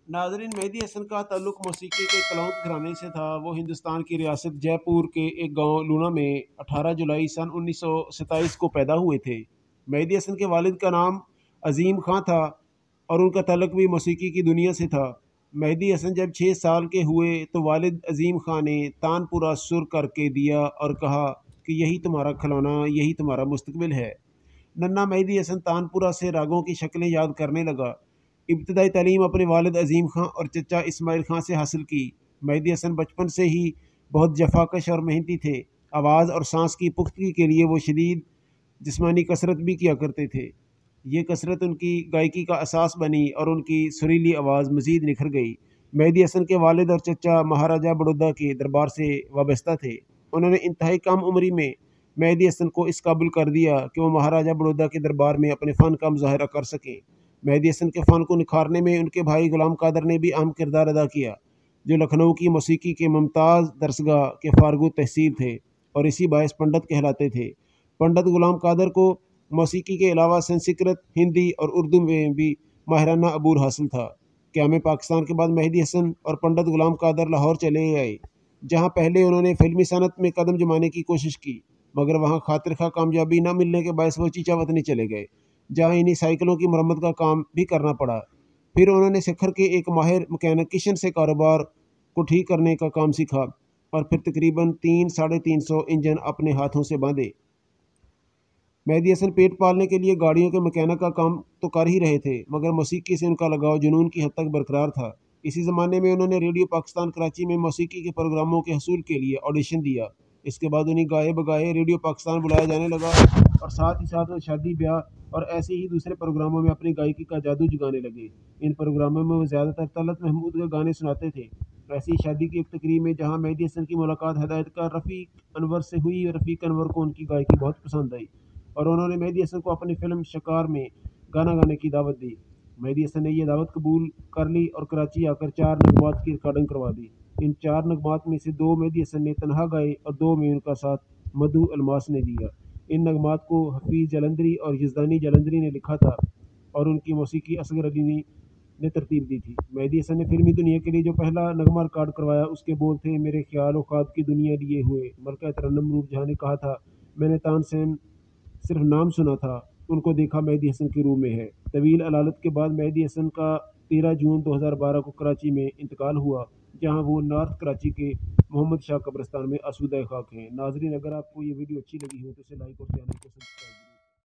नाजरीन, मेहदी हसन का ताल्लुक मौसीकी के कलौत घराने से था। वो हिंदुस्तान की रियासत जयपुर के एक गांव लूना में 18 जुलाई सन 1927 को पैदा हुए थे। मेहदी हसन के वालिद का नाम अजीम खां था और उनका ताल्लुक भी मौसीकी की दुनिया से था। मेहदी हसन जब 6 साल के हुए तो वालिद अजीम खां ने तानपुरा सुर करके दिया और कहा कि यही तुम्हारा खिलौना, यही तुम्हारा मुस्तकबिल है। नन्ना मेहदी हसन तानपुरा से रागों की शक्लें याद करने लगा। इब्तदाई तालीम अपने वालिद अजीम खां और चचा इस्माइल खां से हासिल की। मेहदी हसन बचपन से ही बहुत जफाकश और मेहनती थे। आवाज़ और सांस की पुख्तगी के लिए वो शदीद जिस्मानी कसरत भी किया करते थे। ये कसरत उनकी गायकी का असास बनी और उनकी सुरीली आवाज़ मज़ीद निखर गई। मेहदी हसन के वालिद और चचा महाराजा बड़ौदा के दरबार से वाबस्ता थे। उन्होंने इंतहाई कम उम्री में मेहदी हसन को इस काबिल कर दिया कि वो महाराजा बड़ौदा के दरबार में अपने फ़न का मुजाहरा कर सकें। मेहदी हसन के फ़न को निखारने में उनके भाई गुलाम कादर ने भी अहम किरदार अदा किया, जो लखनऊ की मौसीकी के मुमताज़ दरसगाह के फारगू तहसील थे और इसी बायस पंडित कहलाते थे। पंडित गुलाम कादर को मौसीकी के अलावा संस्कृत, हिंदी और उर्दू में भी माहिराना अबूर हासिल था। क़याम पाकिस्तान के बाद मेहदी हसन और पंडित गुलाम कादर लाहौर चले आए, जहाँ पहले उन्होंने फिल्मी सनत में कदम जमाने की कोशिश की, मगर वहाँ खातिर खा कामयाबी न मिलने के बायस वो चीचा वतनी चले गए, जहाँ इन्हीं साइकिलों की मरम्मत का काम भी करना पड़ा। फिर उन्होंने सिखर के एक माहिर मैकेनिकिशन से कारोबार को ठीक करने का काम सीखा और फिर तकरीबन 300-350 इंजन अपने हाथों से बांधे। मेहदी हसन पेट पालने के लिए गाड़ियों के मैकेनिक का काम तो कर ही रहे थे, मगर मौसीकी से उनका लगाव जुनून की हद तक बरकरार था। इसी ज़माने में उन्होंने रेडियो पाकिस्तान कराची में मौसीकी के प्रोग्रामों के हसूल के लिए ऑडिशन दिया। इसके बाद उन्हें गाए बगाए रेडियो पाकिस्तान बुलाया जाने लगा और साथ ही साथ वो शादी, ब्याह और ऐसे ही दूसरे प्रोग्रामों में अपनी गायकी का जादू जगाने लगे। इन प्रोग्रामों में वो ज़्यादातर तलत महमूद के गाने सुनाते थे। ऐसी ही शादी की एक तकरीब में जहाँ मेहदी हसन की मुलाकात हदायतकार रफ़ीक अनवर से हुई, रफ़ीक अनवर को उनकी गायकी बहुत पसंद आई और उन्होंने मेहदी हसन को अपनी फ़िल्म शिकार में गाना गाने की दावत दी। मेहदी हसन ने यह दावत कबूल कर ली और कराची आकर 4 नगमात की रिकॉर्डिंग करवा दी। इन 4 नगमात में से 2 मेहदी हसन ने तनहा गाए और 2 में उनका साथ मधु अलमास ने दिया। इन नगमात को हफीज़ जलंधरी और यज़दानी जलंधरी ने लिखा था और उनकी मौसीकी असगर अली ने तरतीब दी थी। मेहदी हसन ने फिल्मी दुनिया के लिए जो पहला नगमा रिकॉर्ड करवाया, उसके बोल थे, मेरे ख्याल और ख्वाब की दुनिया लिए हुए। मलका तरन्नुम नूर जहाँ ने कहा था, मैंने तानसेन सिर्फ नाम सुना था, उनको देखा मेहदी हसन के रूह में है। तवील अलालत के बाद मेहदी हसन का 13 जून 2012 को कराची में इंतकाल हुआ, जहां वो नॉर्थ कराची के मोहम्मद शाह कब्रिस्तान में आसूदा खाक हैं। नाजरीन, अगर आपको ये वीडियो अच्छी लगी हो तो इसे लाइक और चैनल को सब्सक्राइब